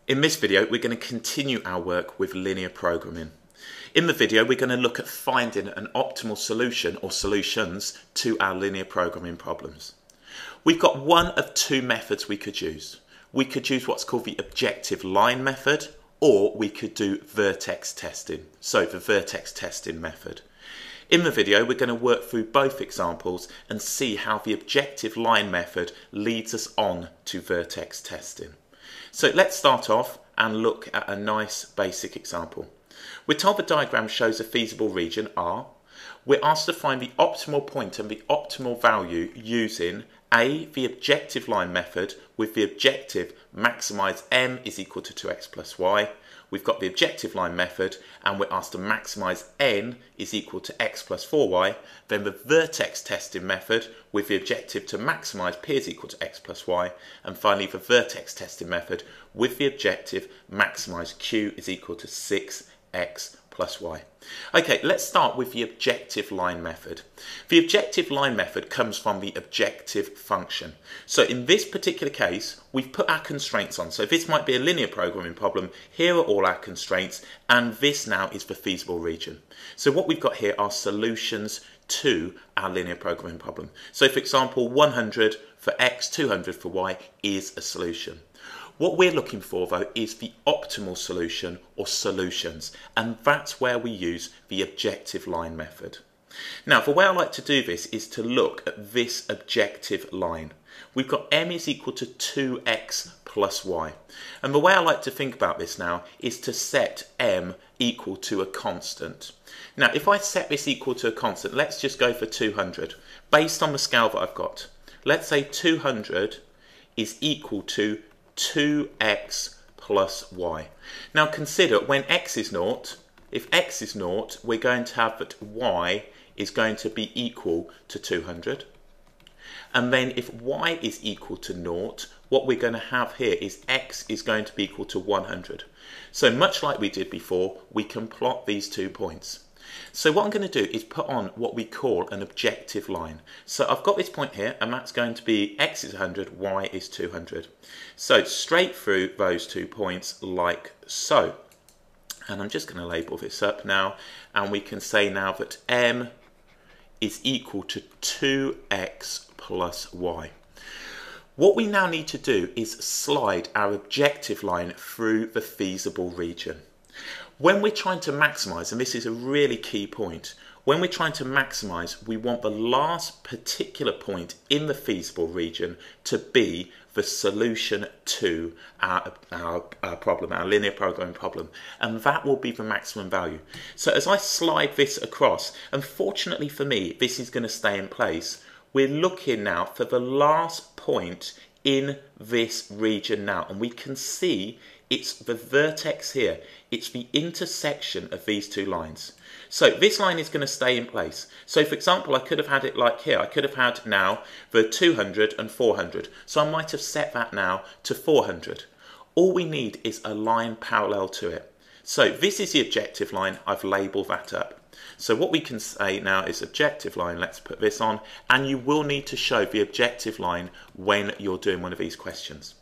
In this video, we're going to continue our work with linear programming. In the video, we're going to look at finding an optimal solution or solutions to our linear programming problems. We've got one of two methods we could use. We could use what's called the objective line method, or we could do vertex testing. So the vertex testing method. In the video, we're going to work through both examples and see how the objective line method leads us on to vertex testing. So let's start off and look at a nice basic example. We're told the diagram shows a feasible region R. We're asked to find the optimal point and the optimal value using A, the objective line method with the objective maximise m is equal to 2x plus y. We've got the objective line method and we're asked to maximise n is equal to x plus 4y. Then the vertex testing method with the objective to maximise p is equal to x plus y. And finally the vertex testing method with the objective maximise q is equal to 6x plus y. Okay, let's start with the objective line method. The objective line method comes from the objective function. So in this particular case, we've put our constraints on. So this might be a linear programming problem. Here are all our constraints, and this now is the feasible region. So what we've got here are solutions to our linear programming problem. So for example, 100 for x, 200 for y is a solution. What we're looking for though is the optimal solution or solutions, and that's where we use the objective line method. Now the way I like to do this is to look at this objective line. We've got m is equal to 2x plus y, and the way I like to think about this now is to set m equal to a constant. Now if I set this equal to a constant, let's just go for 200 based on the scale that I've got. Let's say 200 is equal to 2x plus y. Now consider when x is 0, if x is 0, we're going to have that y is going to be equal to 200. And then if y is equal to 0, what we're going to have here is x is going to be equal to 100. So much like we did before, we can plot these 2 points. So what I'm going to do is put on what we call an objective line. So I've got this point here, and that's going to be x is 100, y is 200. So straight through those 2 points like so. And I'm just going to label this up now, and we can say now that m is equal to 2x plus y. What we now need to do is slide our objective line through the feasible region. When we're trying to maximise, and this is a really key point, when we're trying to maximise, we want the last particular point in the feasible region to be the solution to our problem, our linear programming problem, and that will be the maximum value. So as I slide this across, unfortunately for me, this is going to stay in place. We're looking now for the last point in this region now, and we can see it's the vertex here. It's the intersection of these 2 lines. So this line is going to stay in place. So for example, I could have had it like here. I could have had now the 200 and 400. So I might have set that now to 400. All we need is a line parallel to it. So this is the objective line. I've labelled that up. So what we can say now is objective line. Let's put this on. And you will need to show the objective line when you're doing one of these questions.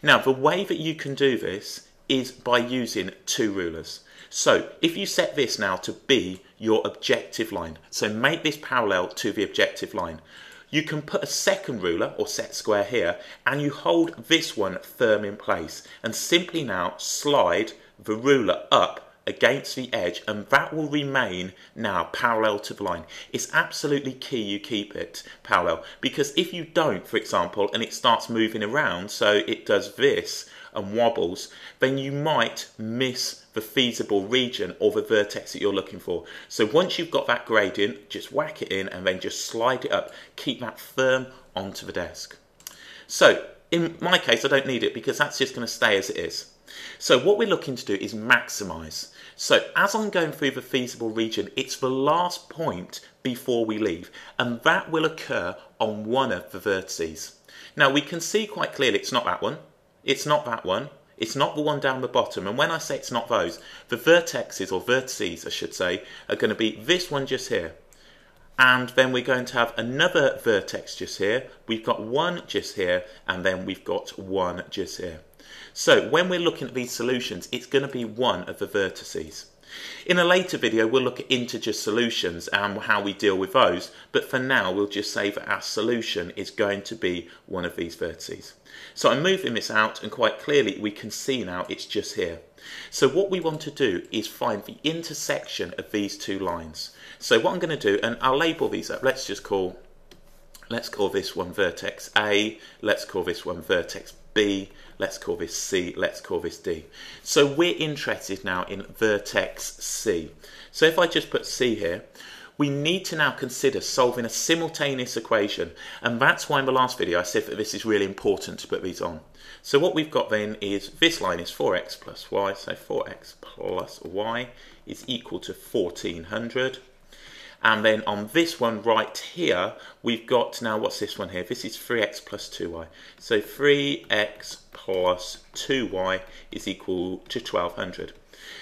Now the way that you can do this is by using 2 rulers. So if you set this now to be your objective line, so make this parallel to the objective line, you can put a second ruler or set square here, and you hold this one firm in place and simply now slide the ruler up against the edge, and that will remain now parallel to the line. It's absolutely key you keep it parallel, because if you don't, for example, and it starts moving around, so it does this and wobbles, then you might miss the feasible region or the vertex that you're looking for. So once you've got that gradient, just whack it in and then just slide it up. Keep that firm onto the desk. So in my case, I don't need it because that's just going to stay as it is. So what we're looking to do is maximise. So as I'm going through the feasible region, it's the last point before we leave, and that will occur on one of the vertices. Now we can see quite clearly it's not that one, it's not that one, it's not the one down the bottom, and when I say it's not those, the vertexes, or vertices I should say, are going to be this one just here. And then we're going to have another vertex just here, we've got one just here, and then we've got one just here. So when we're looking at these solutions, it's going to be one of the vertices. In a later video, we'll look at integer solutions and how we deal with those, but for now, we'll just say that our solution is going to be one of these vertices. So I'm moving this out, and quite clearly, we can see now it's just here. So what we want to do is find the intersection of these two lines. So what I'm going to do, and I'll label these up, let's call this one vertex A, let's call this one vertex B, let's call this C, let's call this D. So we're interested now in vertex C. So if I just put C here, we need to now consider solving a simultaneous equation, and that's why in the last video I said that this is really important to put these on. So what we've got then is this line is 4x plus y, so 4x plus y is equal to 1400. And then on this one right here, we've got now, what's this one here? This is 3x plus 2y. So 3x plus 2y is equal to 1200.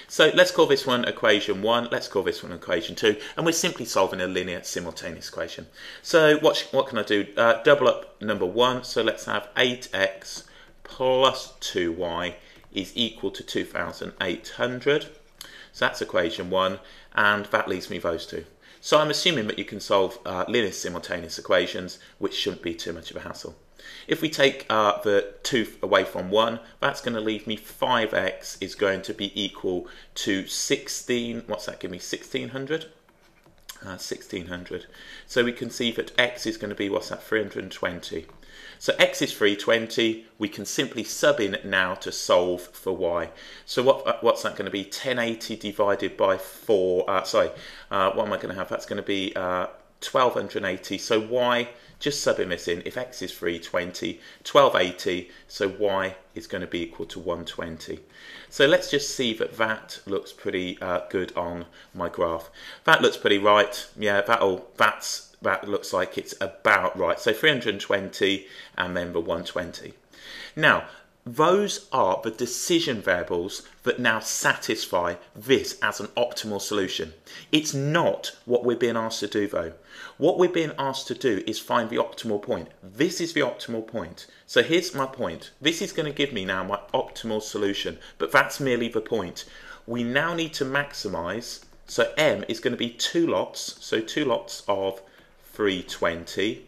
So let's call this one equation 1, let's call this one equation 2, and we're simply solving a linear simultaneous equation. So what can I do? Double up number 1, so let's have 8x plus 2y is equal to 2800. So that's equation 1, and that leaves me those two. So I'm assuming that you can solve linear simultaneous equations, which shouldn't be too much of a hassle. If we take the 2 away from 1, that's going to leave me 5x is going to be equal to 16, what's that give me, 1600? 1600. So we can see that x is going to be, what's that, 320. So x is 320, we can simply sub in now to solve for y. So what's that going to be? 1080 divided by 4, what am I going to have? That's going to be 1280. So y, just subbing this in, if x is 320, 1280, so y is going to be equal to 120. So let's just see that that looks pretty good on my graph. That looks pretty right. Yeah, that looks like it's about right. So 320 and then the 120. Now, those are the decision variables that now satisfy this as an optimal solution. It's not what we're being asked to do though. What we're being asked to do is find the optimal point. This is the optimal point. So here's my point. This is going to give me now my optimal solution, but that's merely the point. We now need to maximize. So M is going to be 2 lots. So 2 lots of 320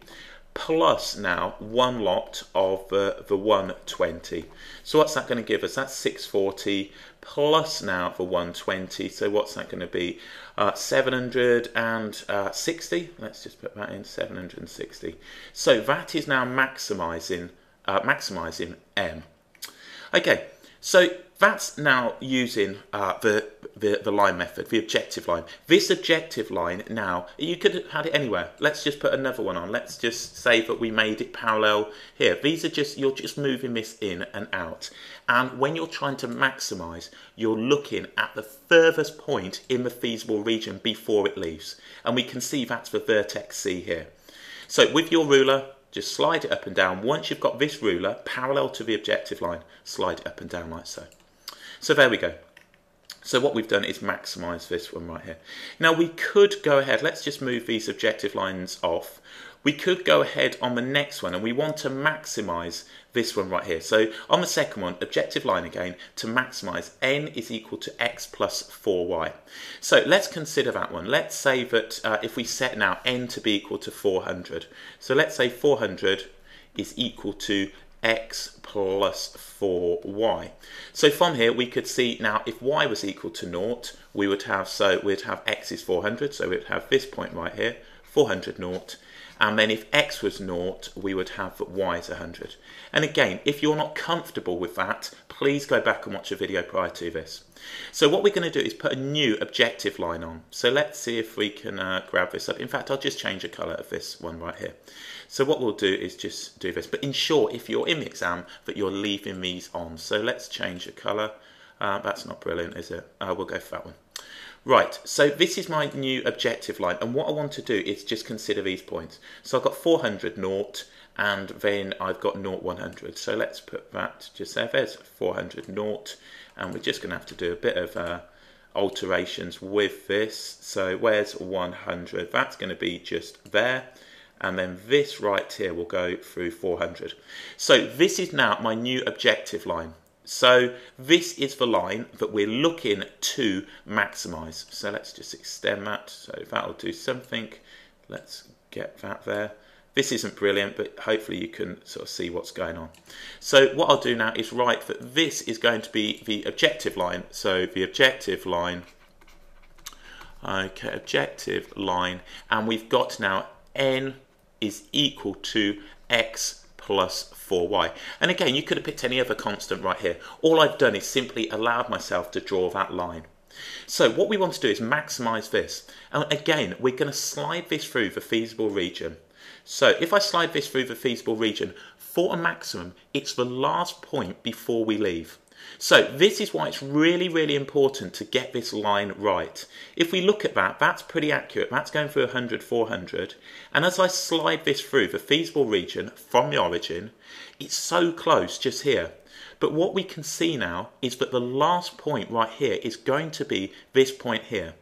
plus now 1 lot of the 120. So what's that going to give us? That's 640 plus now the 120. So what's that going to be? 760. Let's just put that in, 760. So that is now maximizing M. Okay, so that's now using the line method, the objective line. This objective line now, you could have had it anywhere. Let's just put another one on. Let's just say that we made it parallel here. These are just, you're just moving this in and out. And when you're trying to maximize, you're looking at the furthest point in the feasible region before it leaves. And we can see that's the vertex C here. So with your ruler, just slide it up and down. Once you've got this ruler parallel to the objective line, slide it up and down like so. So there we go. So what we've done is maximize this one right here. Now we could go ahead, let's just move these objective lines off. We could go ahead on the next one, and we want to maximize this one right here. So on the second one, objective line again, to maximize n is equal to x plus 4y. So let's consider that one. Let's say that if we set now n to be equal to 400. So let's say 400 is equal to x plus 4y. So from here we could see now if y was equal to 0, we would have, so we'd have x is 400, so we'd have this point right here, 400 0. And then if x was 0, we would have that y is 100. And again, if you're not comfortable with that, please go back and watch a video prior to this. So what we're going to do is put a new objective line on. So let's see if we can grab this up. In fact, I'll just change the colour of this one right here. So what we'll do is just do this. But ensure if you're in the exam that you're leaving these on. So let's change the colour. That's not brilliant, is it? We'll go for that one. Right, so this is my new objective line, and what I want to do is just consider these points. So I've got 400 0, and then I've got 0 100. So let's put that just there. There's 400 0, and we're just going to have to do a bit of alterations with this. So where's 100? That's going to be just there. And then this right here will go through 400. So this is now my new objective line. So this is the line that we're looking to maximise. So let's just extend that. So that'll do something. Let's get that there. This isn't brilliant, but hopefully you can sort of see what's going on. So what I'll do now is write that this is going to be the objective line. So the objective line, okay, objective line, and we've got now n is equal to x plus 4y. And again, you could have picked any other constant right here. All I've done is simply allowed myself to draw that line. So what we want to do is maximise this. And again, we're going to slide this through the feasible region. So if I slide this through the feasible region, for a maximum, it's the last point before we leave. So this is why it's really, really important to get this line right. If we look at that, that's pretty accurate. That's going through 100, 400. And as I slide this through the feasible region from the origin, it's so close just here. But what we can see now is that the last point right here is going to be this point here.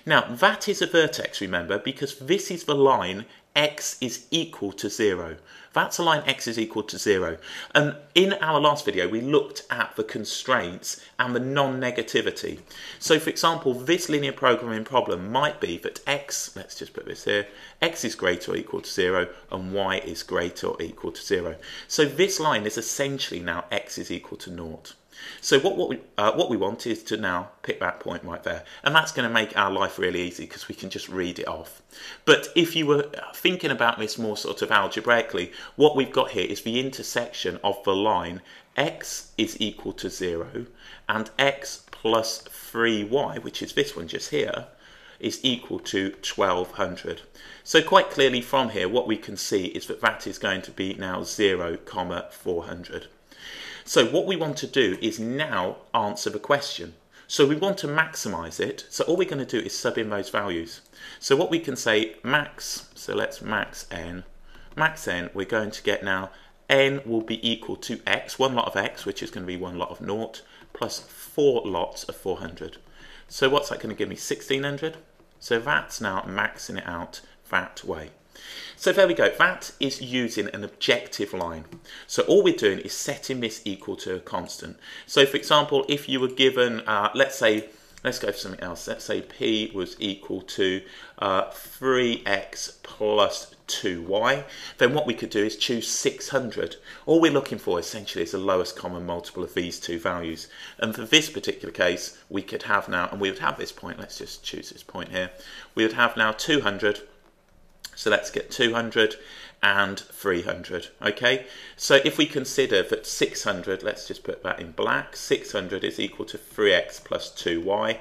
Now, that is a vertex, remember, because this is the line x is equal to 0. That's a line x is equal to 0. And in our last video, we looked at the constraints and the non-negativity. So, for example, this linear programming problem might be that x, let's just put this here, x is greater or equal to 0 and y is greater or equal to 0. So this line is essentially now x is equal to 0. So what we want is to now pick that point right there. And that's going to make our life really easy because we can just read it off. But if you were thinking about this more sort of algebraically, what we've got here is the intersection of the line x is equal to 0 and x plus 3y, which is this one just here, is equal to 1200. So quite clearly from here, what we can see is that that is going to be now 0, 400. So what we want to do is now answer the question. So we want to maximise it. So all we're going to do is sub in those values. So what we can say max, so let's max n, we're going to get now n will be equal to x, one lot of x, which is going to be one lot of 0, plus 4 lots of 400. So what's that going to give me? 1600. So that's now maxing it out that way. So there we go, that is using an objective line. So all we're doing is setting this equal to a constant. So for example, if you were given, let's go for something else. Let's say p was equal to 3x plus 2y. Then what we could do is choose 600. All we're looking for essentially is the lowest common multiple of these two values. And for this particular case, we could have now, and we would have this point, let's just choose this point here. We would have now 200. So let's get 200 and 300, okay? So if we consider that 600, let's just put that in black, 600 is equal to 3x plus 2y.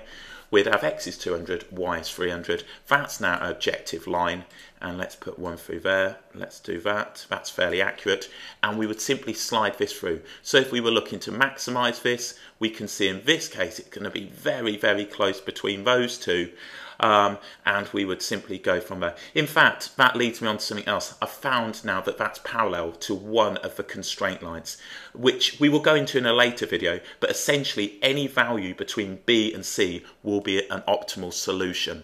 We'd have x is 200, y is 300. That's now our objective line. And let's put one through there. Let's do that. That's fairly accurate. And we would simply slide this through. So if we were looking to maximise this, we can see in this case it's going to be very, very close between those two. And we would simply go from there. In fact, that leads me on to something else. I've found now that that's parallel to one of the constraint lines, which we will go into in a later video, but essentially any value between B and C will be an optimal solution.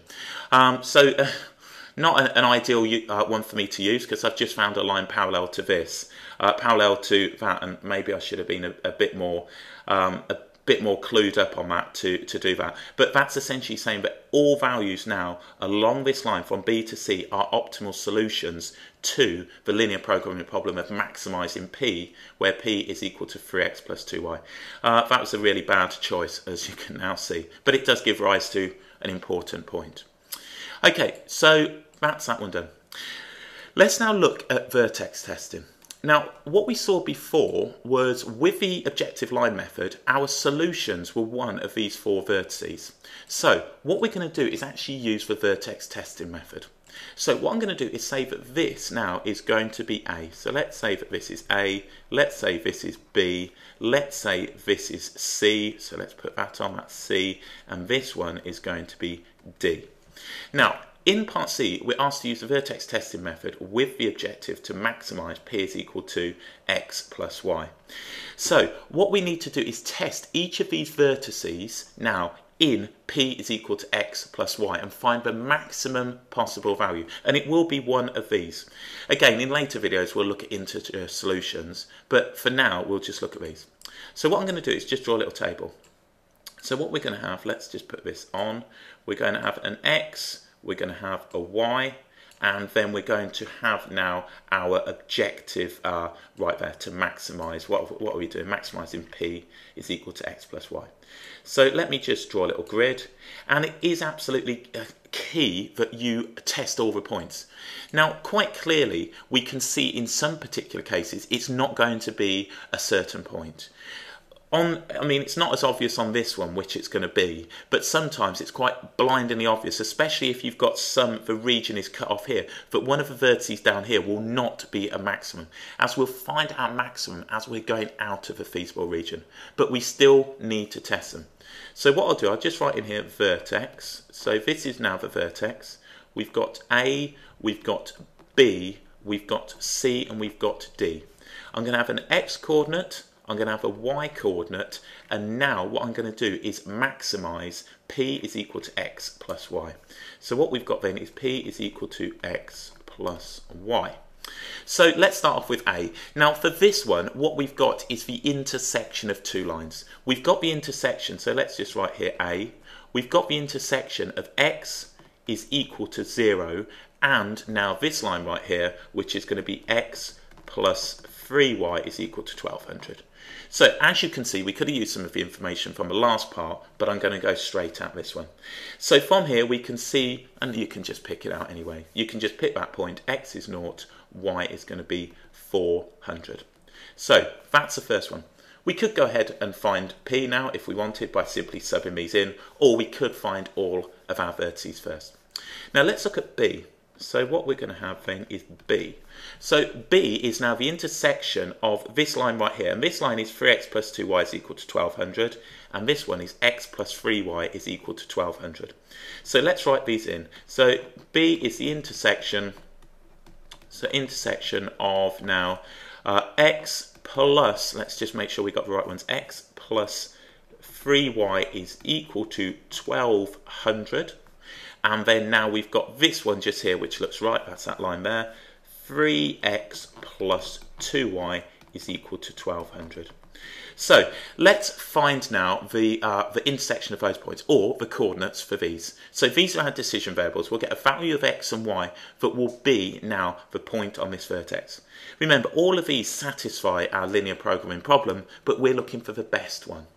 Not an ideal one for me to use because I've just found a line parallel to this, parallel to that, and maybe I should have been a bit more clued up on that to do that. But that's essentially saying that all values now along this line from B to C are optimal solutions to the linear programming problem of maximising P, where P is equal to 3x plus 2y. That was a really bad choice, as you can now see, but it does give rise to an important point. Okay, so that's that one done. Let's now look at vertex testing. Now, what we saw before was with the objective line method, our solutions were one of these 4 vertices. So what we're going to do is actually use the vertex testing method. So what I'm going to do is say that this now is going to be A. So let's say that this is A, let's say this is B, let's say this is C, so let's put that on, that's C, and this one is going to be D. Now, in part C, we're asked to use the vertex testing method with the objective to maximise P is equal to x plus y. So what we need to do is test each of these vertices now in P is equal to x plus y and find the maximum possible value. And it will be one of these. Again, in later videos, we'll look at integer solutions, but for now, we'll just look at these. So what I'm going to do is just draw a little table. So what we're going to have, let's just put this on, we're going to have an x, we're going to have a y, and then we're going to have now our objective right there to maximise. What are we doing? Maximising p is equal to x plus y. So let me just draw a little grid, and it is absolutely key that you test all the points. Now, quite clearly, we can see in some particular cases it's not going to be a certain point. I mean, it's not as obvious on this one which it's going to be, but sometimes it's quite blindingly obvious, especially if you've got the region is cut off here, that one of the vertices down here will not be a maximum, as we'll find our maximum as we're going out of a feasible region, but we still need to test them. So what I'll do, I'll just write in here vertex. So this is now the vertex. We've got A, we've got B, we've got C, and we've got D. I'm going to have an x coordinate, I'm going to have a y coordinate, and now what I'm going to do is maximise p is equal to x plus y. So what we've got then is p is equal to x plus y. So let's start off with A. Now for this one, what we've got is the intersection of two lines. We've got the intersection, so let's just write here A. We've got the intersection of x is equal to 0, and now this line right here, which is going to be x plus 3y is equal to 1200. So as you can see, we could have used some of the information from the last part, but I'm going to go straight at this one. So from here we can see, and you can just pick it out anyway, you can just pick that point, x is 0, y is going to be 400. So that's the first one. We could go ahead and find p now if we wanted by simply subbing these in, or we could find all of our vertices first. Now let's look at b. So what we're going to have then is b. So b is now the intersection of this line right here, and this line is 3x plus 2y is equal to 1200, and this one is x plus 3y is equal to 1200. So let's write these in. So b is the intersection, so intersection of now x plus, let's just make sure we got the right ones, x plus 3y is equal to 1200. And then now we've got this one just here, which looks right, that's that line there. 3x plus 2y is equal to 1200. So let's find now the intersection of those points, or the coordinates for these. So these are our decision variables. We'll get a value of x and y that will be now the point on this vertex. Remember, all of these satisfy our linear programming problem, but we're looking for the best one.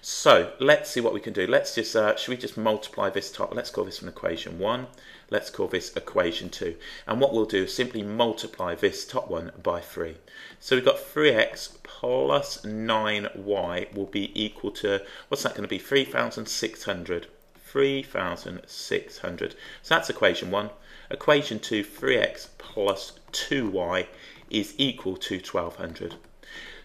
So let's see what we can do. Let's just, should we just multiply this top? Let's call this an equation 1. Let's call this equation 2. And what we'll do is simply multiply this top one by 3. So we've got 3x plus 9y will be equal to, what's that going to be? 3,600. 3,600. So that's equation 1. Equation 2, 3x plus 2y is equal to 1200.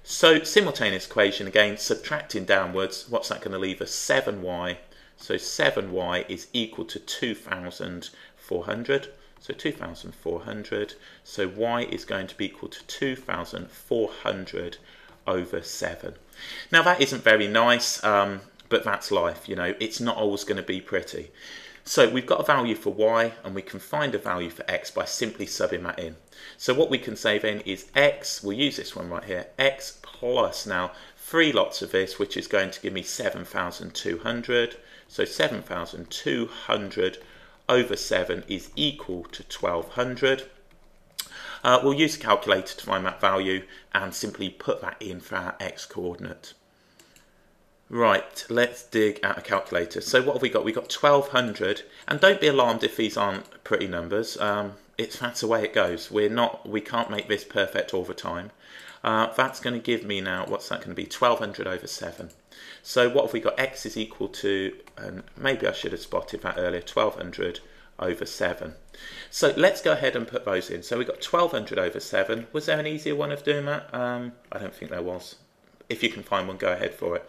So simultaneous equation again, subtracting downwards, what's that going to leave us? 7y. So 7y is equal to 2,400. So 2,400. So y is going to be equal to 2,400 over 7. Now that isn't very nice, but that's life, you know. It's not always going to be pretty. So we've got a value for y, and we can find a value for x by simply subbing that in. So what we can say then is x, we'll use this one right here, x plus now 3 lots of this, which is going to give me 7,200. So 7,200 over 7 is equal to 1200. We'll use a calculator to find that value and simply put that in for our x coordinate. Right, let's dig out a calculator. So what have we got? We've got 1200, and don't be alarmed if these aren't pretty numbers. That's the way it goes. We can't make this perfect all the time. That's going to give me now, what's that going to be? 1200 over 7. So what have we got? X is equal to, and maybe I should have spotted that earlier, 1200 over 7. So let's go ahead and put those in. So we've got 1200 over 7. Was there an easier one of doing that? I don't think there was. If you can find one, go ahead for it.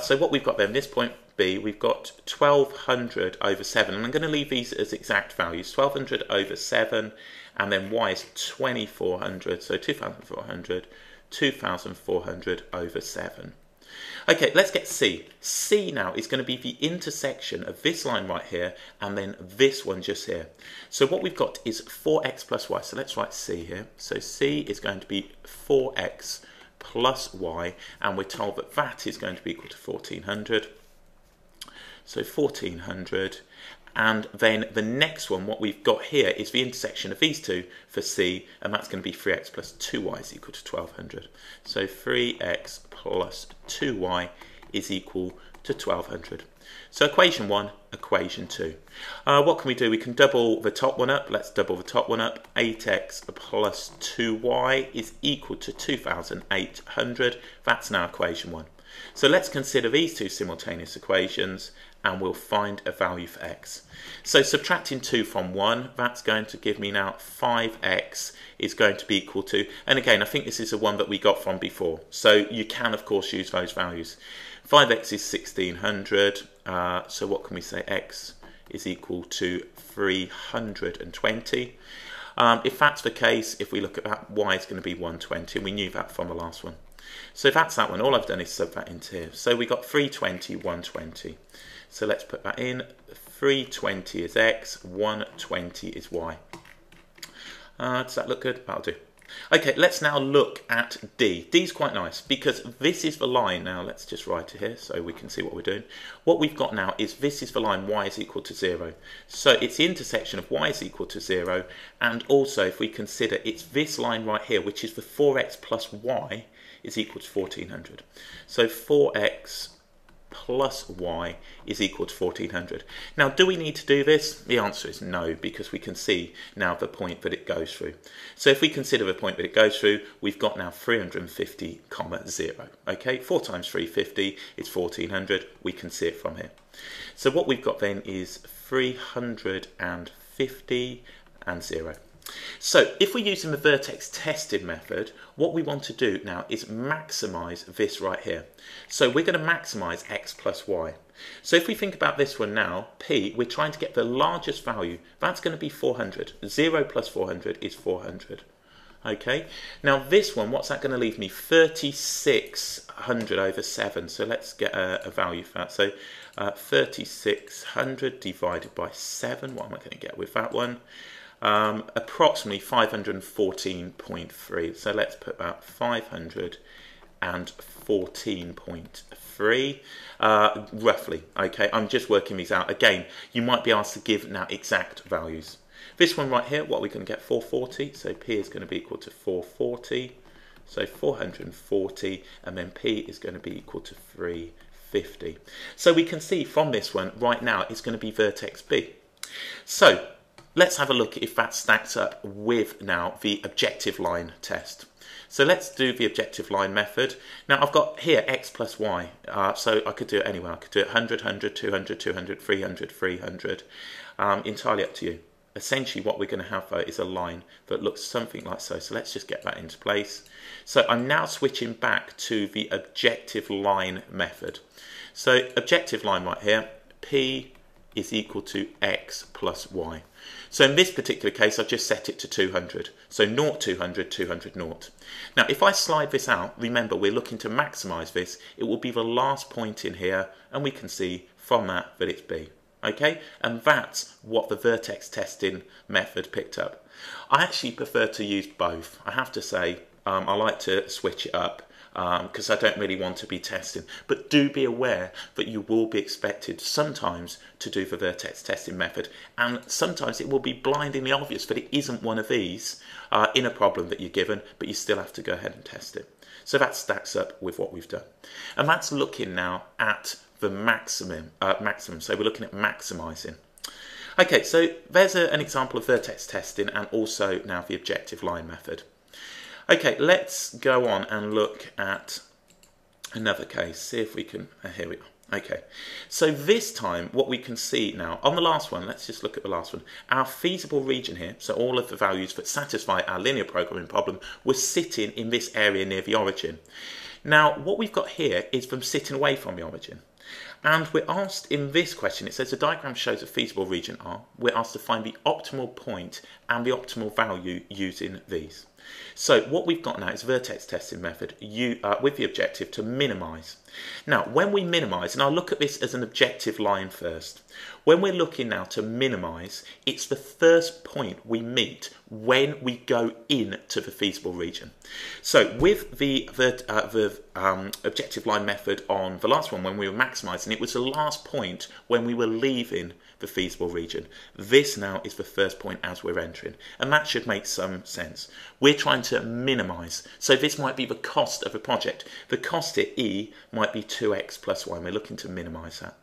So what we've got then, this point B, we've got 1200 over 7, and I'm going to leave these as exact values, 1200 over 7, and then y is 2400, so 2400, 2400 over 7. Okay, let's get C. C now is going to be the intersection of this line right here and then this one just here. So what we've got is 4x plus y, so let's write C here. So C is going to be 4x plus y, and we're told that that is going to be equal to 1400. So 1400, and then the next one, what we've got here is the intersection of these two for c, and that's going to be 3x plus 2y is equal to 1200. So 3x plus 2y is equal to 1200. So equation 1, equation 2. What can we do? We can double the top one up. Let's double the top one up. 8x plus 2y is equal to 2800. That's now equation 1. So let's consider these two simultaneous equations, and we'll find a value for x. So subtracting 2 from 1, that's going to give me now 5x is going to be equal to, and again, I think this is the one that we got from before. So you can, of course, use those values. 5x is 1600, so what can we say? X is equal to 320. If that's the case, if we look at that, y is going to be 120, and we knew that from the last one. So if that's that one, all I've done is sub that into here. So we got 320, 120. So let's put that in. 320 is x, 120 is y. Does that look good? That'll do. Okay, let's now look at D. D is quite nice because this is the line. Now let's just write it here so we can see what we're doing. What we've got now is this is the line y is equal to 0. So it's the intersection of y is equal to 0, and also if we consider it's this line right here, which is the 4x plus y is equal to 1400. So 4x plus y is equal to 1400. Now, do we need to do this? The answer is no, because we can see now the point that it goes through. So if we consider the point that it goes through, we've got now 350, 0. Okay, 4 times 350 is 1400. We can see it from here. So what we've got then is 350 and 0. So if we're using the Vertex testing method, what we want to do now is maximize this right here. So we're going to maximize x plus y. So if we think about this one now, p, we're trying to get the largest value. That's going to be 400. 0 plus 400 is 400. Okay, now this one, what's that going to leave me? 3600 over 7. So let's get a value for that. So 3600 divided by 7. What am I going to get with that one? Approximately 514.3. So let's put that 514.3 roughly. Okay, I'm just working these out. Again, you might be asked to give now exact values. This one right here, what are we going to get? 440. So p is going to be equal to 440. So 440, and then p is going to be equal to 350. So we can see from this one right now it's going to be vertex B. So let's have a look if that stacks up with now the objective line test. So let's do the objective line method. Now I've got here x plus y, so I could do it anywhere. I could do it 100, 100, 200, 200, 300, 300, entirely up to you. Essentially what we're going to have though is a line that looks something like so. So let's just get that into place. So I'm now switching back to the objective line method. So objective line right here, p is equal to x plus y. So in this particular case, I've just set it to 200. So 0, 200, 200, 0. Now, if I slide this out, remember, we're looking to maximize this. It will be the last point in here, and we can see from that it's B. Okay? And that's what the vertex testing method picked up. I actually prefer to use both. I have to say, I like to switch it up. Because I don't really want to be testing. But do be aware that you will be expected sometimes to do the vertex testing method, and sometimes it will be blindingly obvious that it isn't one of these in a problem that you're given, but you still have to go ahead and test it. So that stacks up with what we've done. And that's looking now at the maximum. So we're looking at maximizing. Okay, so there's an example of vertex testing and also now the objective line method. Okay, let's go on and look at another case, see if we can, here we are. Okay, so this time what we can see now, on the last one, let's just look at the last one, our feasible region here, so all of the values that satisfy our linear programming problem were sitting in this area near the origin. Now, what we've got here is them sitting away from the origin. And we're asked in this question, it says the diagram shows a feasible region R. We're asked to find the optimal point and the optimal value using these. So what we've got now is vertex testing method with the objective to minimise. Now when we minimise, and I'll look at this as an objective line first, when we're looking now to minimise, it's the first point we meet when we go into the feasible region. So with the objective line method on the last one, when we were maximising, it was the last point when we were leaving the feasible region. This now is the first point as we're entering, and that should make some sense. We're trying to minimise, so this might be the cost of a project. The cost at E might be 2x plus 1. We're looking to minimise that.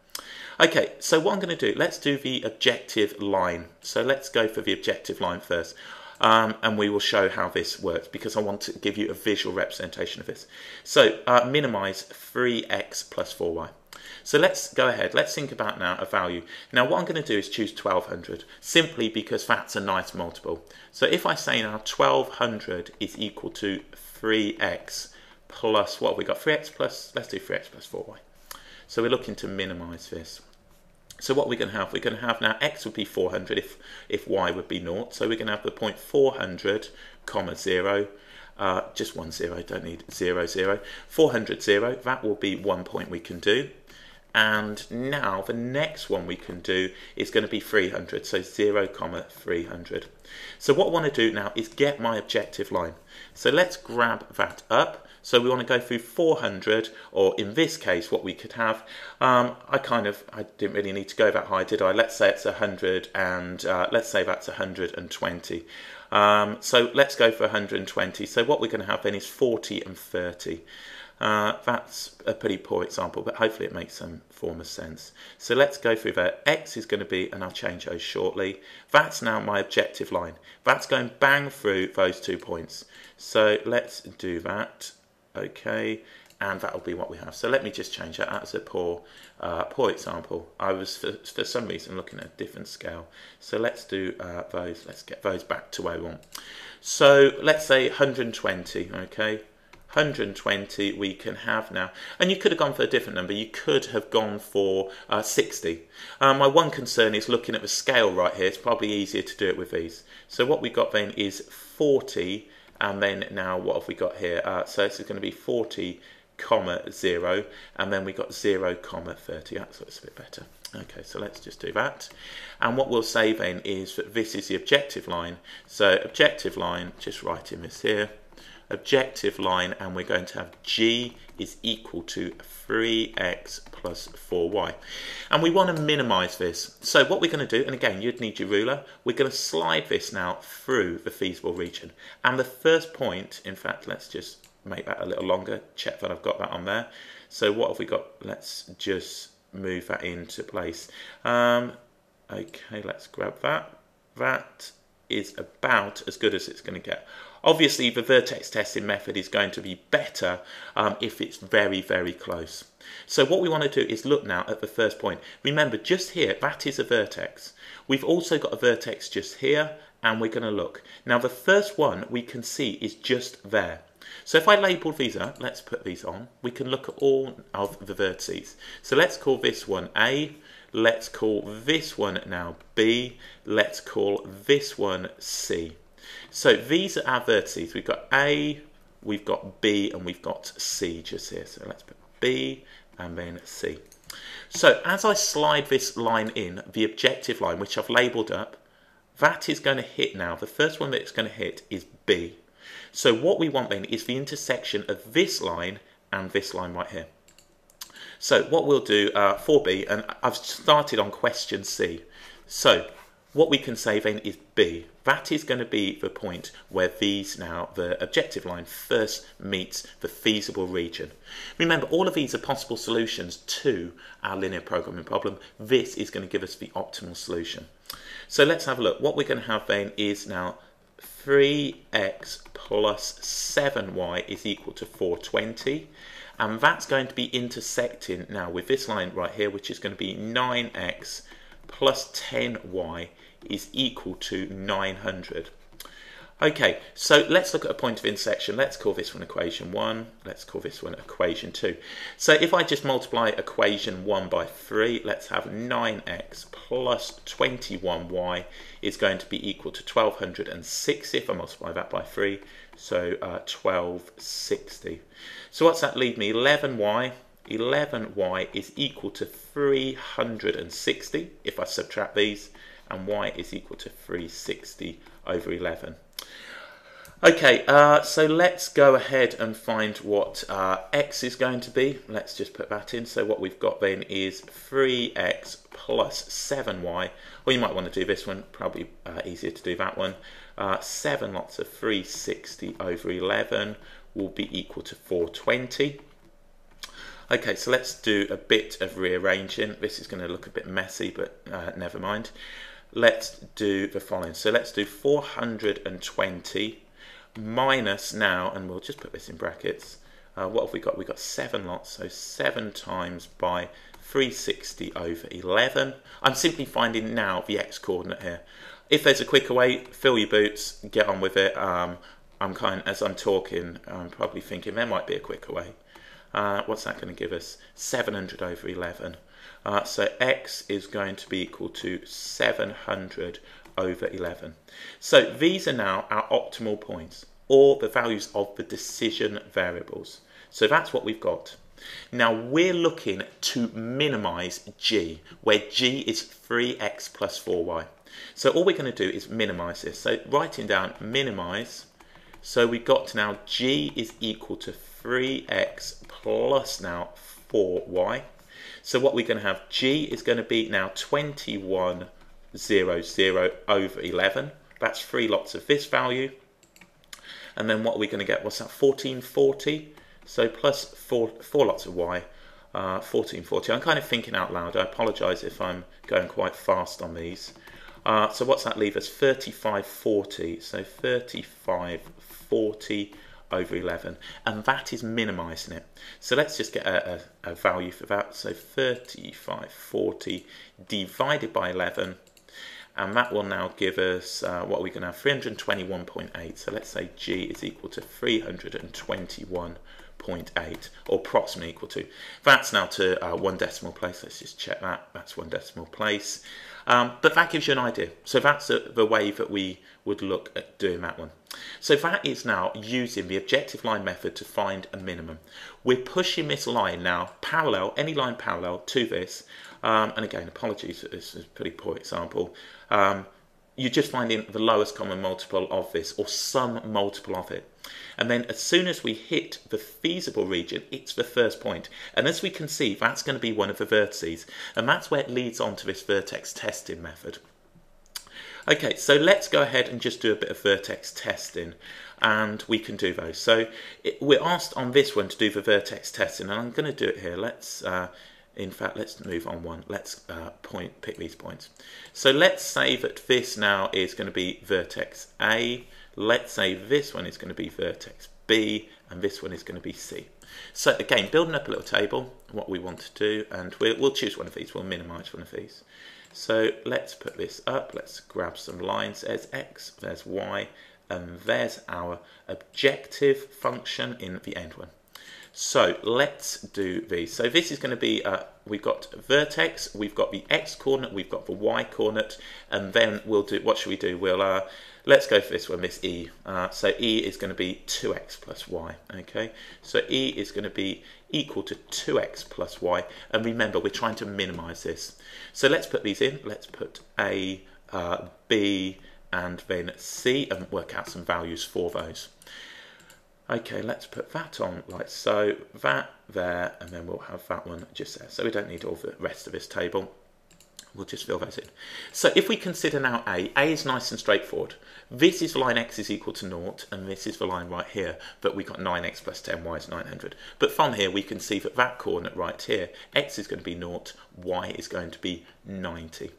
Okay, so what I'm going to do, let's do the objective line. So let's go for the objective line first, and we will show how this works because I want to give you a visual representation of this. So minimise 3x plus 4y. So let's go ahead, let's think about now a value. Now what I'm going to do is choose 1200, simply because that's a nice multiple. So if I say now 1200 is equal to 3x plus, what have we got, 3x plus, let's do 3x plus 4y. So we're looking to minimise this. So what we're going to have, now x would be 400 if y would be 0. So we're going to have the point 400, comma 0. Just 1 0, don't need 0 0. 400 0, that will be 1 point we can do. And now the next one we can do is going to be 300, so 0 comma 300. So what I want to do now is get my objective line. So let's grab that up. So we want to go through 400, or in this case what we could have, I didn't really need to go that high, did I? Let's say it's 100, and let's say that's 120. So let's go for 120. So what we're going to have then is 40 and 30. That's a pretty poor example, but hopefully it makes some form of sense. So let's go through that. X is going to be, and I'll change those shortly, that's now my objective line. That's going bang through those 2 points. So let's do that. Okay, and that'll be what we have. So let me just change that. That's a poor example. I was for some reason looking at a different scale. So let's do those. Let's get those back to where we want. So let's say 120. Okay, 120 we can have now. And you could have gone for a different number. You could have gone for 60. My one concern is looking at the scale right here. It's probably easier to do it with these. So what we got then is 40. And then now what have we got here? So this is going to be 40, comma 0, and then we got 0, comma 30. That looks a bit better. Okay, so let's just do that. And what we'll say then is that this is the objective line. So objective line, just writing this here, objective line, and we're going to have G is equal to 3x plus 4y. And we want to minimise this. So what we're going to do, and again, you'd need your ruler, we're going to slide this now through the feasible region. And the first point, in fact, let's just make that a little longer, check that I've got that on there. So what have we got? Let's just move that into place. Okay, let's grab that. That is about as good as it's going to get. Obviously, the vertex testing method is going to be better if it's very, very close. So what we want to do is look now at the first point. Remember, just here, that is a vertex. We've also got a vertex just here, and we're going to look. Now, the first one we can see is just there. So if I label these up, let's put these on, we can look at all of the vertices. So let's call this one A. Let's call this one now B. Let's call this one C. So these are our vertices. We've got A, we've got B, and we've got C just here. So let's put B and then C. So as I slide this line in, the objective line, which I've labelled up, that is going to hit now. The first one that it's going to hit is B. So what we want then is the intersection of this line and this line right here. So what we'll do for B, and I've started on question C. So what we can say then is B. That is going to be the point where these now, the objective line first meets the feasible region. Remember, all of these are possible solutions to our linear programming problem. This is going to give us the optimal solution. So let's have a look. What we're going to have then is now 3x plus 7y is equal to 420. And that's going to be intersecting now with this line right here, which is going to be 9x plus 10y is equal to 900. Okay, so let's look at a point of intersection. Let's call this one equation 1. Let's call this one equation 2. So if I just multiply equation 1 by 3, let's have 9x plus 21y is going to be equal to 1260. If I multiply that by 3, So 1260. So what's that leave me? 11y. 11y is equal to 360 if I subtract these, and y is equal to 360 over 11. Okay, so let's go ahead and find what x is going to be. Let's just put that in. So what we've got then is 3x plus 7y. Or you might want to do this one, probably easier to do that one. 7 lots of 360 over 11 will be equal to 420. Okay, so let's do a bit of rearranging. This is going to look a bit messy, but never mind. Let's do the following. So let's do 420 minus now, and we'll just put this in brackets. What have we got? We've got 7 lots, so 7 times by 360 over 11. I'm simply finding now the x coordinate here. If there's a quicker way, fill your boots, get on with it. As I'm talking, I'm probably thinking there might be a quicker way. What's that going to give us? 700 over 11. So x is going to be equal to 700 over 11. So these are now our optimal points, or the values of the decision variables. So that's what we've got. Now we're looking to minimize g, where g is 3x plus 4y. So all we're going to do is minimize this. So writing down minimize, so we've got to now g is equal to 3x plus now 4y. So what we're going to have, g is going to be now 2100 over 11. That's 3 lots of this value. And then what are we going to get? What's that? 1440. So plus 4 lots of y, 1440. I'm kind of thinking out loud. I apologise if I'm going quite fast on these. So what's that leave us? 3540. So 3540 over 11. And that is minimising it. So let's just get a value for that. So 3540 divided by 11. And that will now give us, what are we going to have? 321.8. So let's say g is equal to 321.8, or approximately equal to. That's now to 1 decimal place. Let's just check that. That's 1 decimal place. But that gives you an idea. So that's the way that we would look at doing that one. So that is now using the objective line method to find a minimum. We're pushing this line now parallel, any line parallel to this. And again, apologies, this is a pretty poor example. You're just finding the lowest common multiple of this, or some multiple of it. And then as soon as we hit the feasible region, it's the first point. And as we can see, that's going to be one of the vertices. And that's where it leads on to this vertex testing method. Okay, so let's go ahead and just do a bit of vertex testing, and we can do those. So we're asked on this one to do the vertex testing, and I'm going to do it here. Let's, in fact, let's move on one. Let's pick these points. So let's say that this now is going to be vertex A. Let's say this one is going to be vertex B, and this one is going to be C. So again, building up a little table, what we want to do, and we'll choose one of these. We'll minimize one of these. So let's put this up. Let's grab some lines. There's x, there's y, and there's our objective function in the end one. So let's do these. So this is going to be, we've got vertex, we've got the x coordinate, we've got the y coordinate, and then we'll do, what should we do? We'll, let's go for this one, this e. So e is going to be 2x plus y, okay? So e is going to be equal to 2x plus y, and remember, we're trying to minimize this. So let's put these in. Let's put a, b, and then c, and work out some values for those. Okay, let's put that on like so, that there, and then we'll have that one just there. So we don't need all the rest of this table. We'll just fill those in. So if we consider now A is nice and straightforward. This is the line x is equal to 0, and this is the line right here, but we've got 9x plus 10y is 900. But from here we can see that that coordinate right here, x is going to be 0, y is going to be 90.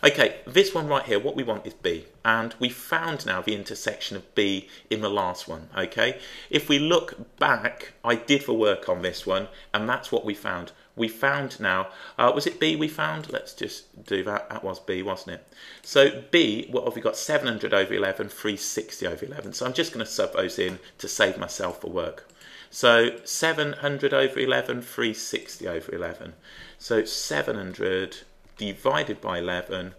Okay, this one right here, what we want is B, and we found now the intersection of B in the last one, okay? If we look back, I did the work on this one, and that's what we found. We found now, was it B we found? Let's just do that. That was B, wasn't it? So B, what have we got? 700 over 11, 360 over 11. So I'm just going to sub those in to save myself the work. So 700 over 11, 360 over 11. So 700 divided by 11,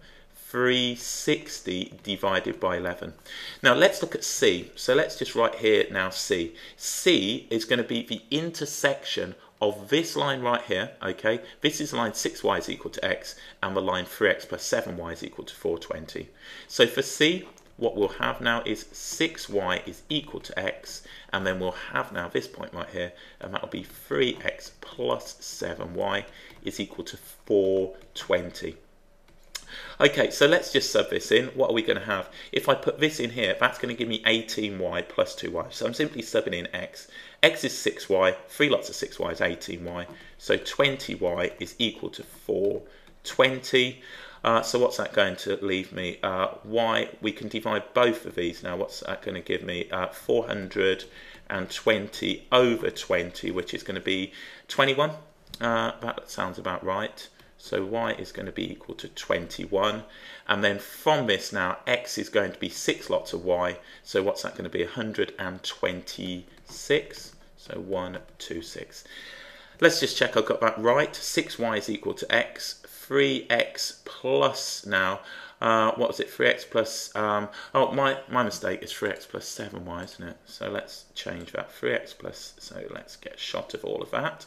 360 divided by 11. Now let's look at C. So let's just write here now C. C is going to be the intersection of this line right here, okay? This is line 6y is equal to x, and the line 3x plus 7y is equal to 420. So for C, what we'll have now is 6y is equal to x, and then we'll have now this point right here, and that will be 3x plus 7y is equal to 420. Okay, so let's just sub this in. What are we going to have? If I put this in here, that's going to give me 18y plus 2y. So I'm simply subbing in x. X is 6y, 3 lots of 6y is 18y. So 20y is equal to 420. So what's that going to leave me? Y, we can divide both of these now. What's that going to give me? 420 over 20, which is going to be 21. That sounds about right. So y is going to be equal to 21. And then from this now, x is going to be 6 lots of y. So what's that going to be? 126. So 126. Let's just check I've got that right. 6y is equal to x. 3x plus now, what was it? 3x plus, oh, my mistake, is 3x plus 7y, isn't it? So let's change that. 3x plus, so let's get a shot of all of that.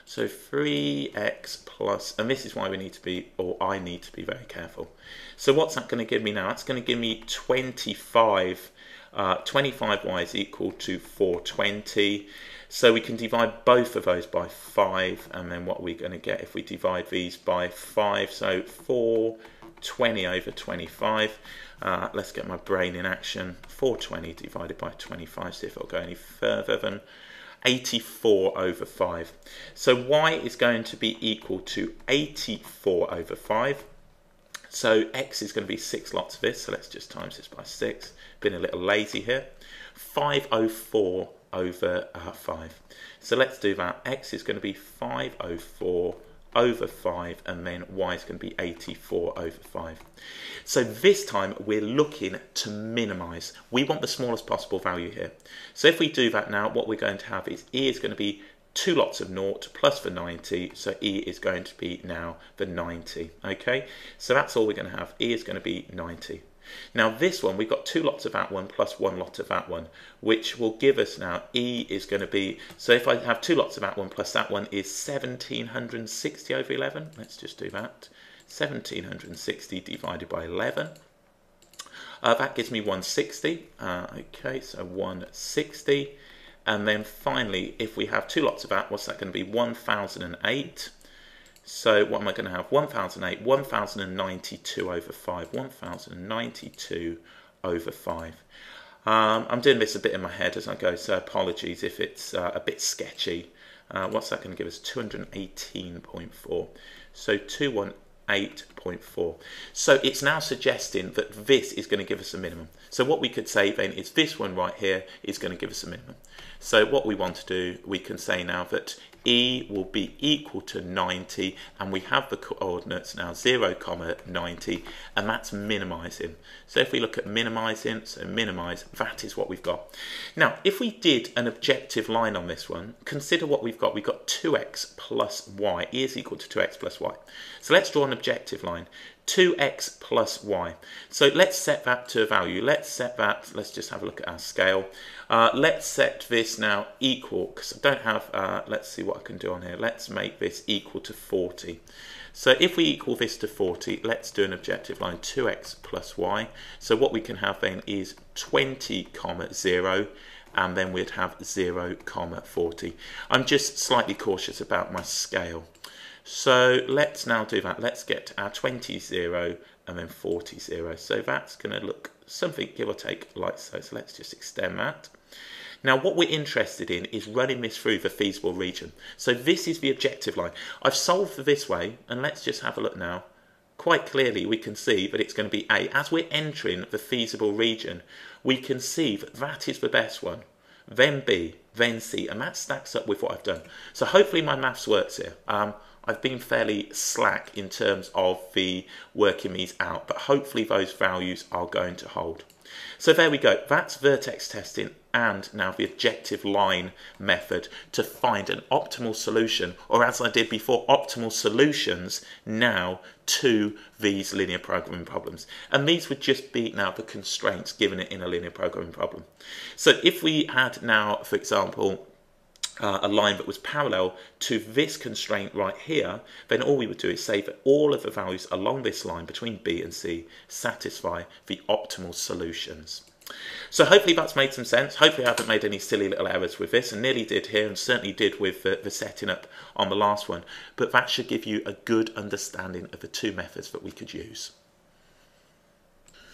So 3x plus, and this is why we need to be, or I need to be very careful. So what's that going to give me now? It's going to give me 25. 25y is equal to 420. So we can divide both of those by 5, and then what are we going to get if we divide these by 5? So 420 over 25. Let's get my brain in action. 420 divided by 25, see if it'll go any further than 84 over 5. So y is going to be equal to 84 over 5. So x is going to be 6 lots of this, so let's just times this by 6. Been a little lazy here. 504 over 5. So let's do that. X is going to be 504 over 5, and then y is going to be 84 over 5. So this time we're looking to minimize. We want the smallest possible value here. So if we do that now, what we're going to have is e is going to be 2 lots of 0 plus the 90, so e is going to be now the 90. Okay, so that's all we're going to have. E is going to be 90. Now this one, we've got 2 lots of that one plus 1 lot of that one, which will give us now e is going to be, so if I have 2 lots of that one plus that one is 1760 over 11. Let's just do that. 1760 divided by 11. That gives me 160. Okay, so 160. And then finally, if we have 2 lots of that, what's that going to be? 1008. So what am I going to have? 1008, 1092 over 5. 1092 over 5. I'm doing this a bit in my head as I go, so apologies if it's a bit sketchy. What's that going to give us? 218.4. So 218.4. So it's now suggesting that this is going to give us a minimum. So what we could say then is this one right here is going to give us a minimum. So what we want to do, we can say now that e will be equal to 90, and we have the coordinates now 0, 90, and that's minimizing. So if we look at minimizing, so minimize, that is what we've got. Now if we did an objective line on this one, consider what we've got. We've got 2x plus y. E is equal to 2x plus y. So let's draw an objective line. 2x plus y. So let's set that to a value. Let's set that, let's just have a look at our scale. Let's set this now equal, because I don't have, let's see what I can do on here. Let's make this equal to 40. So if we equal this to 40, let's do an objective line, 2x plus y. So what we can have then is 20, 0, and then we'd have 0, 40. I'm just slightly cautious about my scale. So let's now do that. Let's get our 20, 0, and then 40, 0. So that's going to look something, give or take, like so. So let's just extend that. Now what we're interested in is running this through the feasible region. So this is the objective line. I've solved for this way, and let's just have a look now. Quite clearly we can see that it's going to be A. As we're entering the feasible region, we can see that that is the best one. Then B, then C, and that stacks up with what I've done. So hopefully my maths works here. I've been fairly slack in terms of the working these out, but hopefully those values are going to hold. So there we go, that's vertex testing and now the objective line method to find an optimal solution, or as I did before, optimal solutions now to these linear programming problems. And these would just be now the constraints given it in a linear programming problem. So if we had now, for example, a line that was parallel to this constraint right here, then all we would do is say that all of the values along this line between B and C satisfy the optimal solutions. So hopefully that's made some sense. Hopefully I haven't made any silly little errors with this, and nearly did here, and certainly did with the setting up on the last one. But that should give you a good understanding of the two methods that we could use.